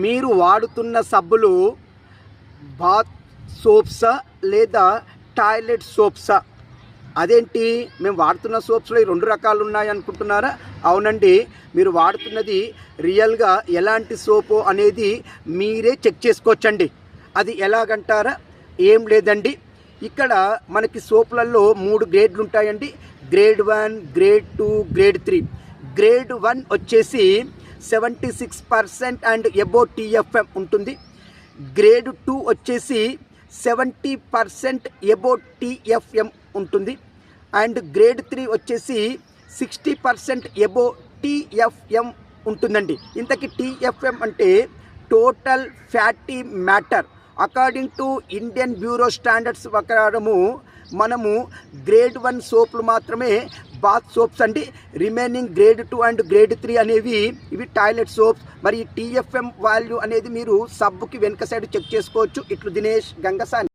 మీరు వాడుతున్న సబ్బులు బాత్ సోప్సా లేదా టాయిలెట్ సోప్సా? అదేంటి మేము వాడుతున్న సోప్స్లో ఈ 2 రకాలు ఉన్నాయి అనుకుంటున్నారా? అవునండి, మీరు వాడుతున్నది రియల్గా ఎలాంటి సోపు అనేది మీరే చెక్ చేసుకోవచ్చండి. అది ఎలాగంటారా? ఏం లేదండి, ఇక్కడ మనకి సోపులలో 3 గ్రేడ్లు ఉంటాయండి. Grade 1, grade 2, grade 3. గ్రేడ్ 1 వచ్చేసి 76% అండ్ అబోవ్ TFM ఉంటుంది. గ్రేడ్ 2 వచ్చేసి 70% అబోవ్ TFM ఉంటుంది. అండ్ గ్రేడ్ 3 వచ్చేసి 60% అబోవ్ TFM ఉంటుందండి. ఇంతకీ TFM అంటే total fatty matter. According to Indian bureau standards ప్రకారము మనము గ్రేడ్ 1 సోపులు మాత్రమే బాత్ సోప్స్ అండి. రిమైనింగ్ గ్రేడ్ 2 అండ్ గ్రేడ్ 3 అనేవి ఇవి టాయిలెట్ సోప్స్. మరి TFM వాల్యూ అనేది మీరు సబ్బుకి వెనుక సైడ్ చెక్ చేసుకోవచ్చు. ఇట్లు దినేష్ గంగసాని.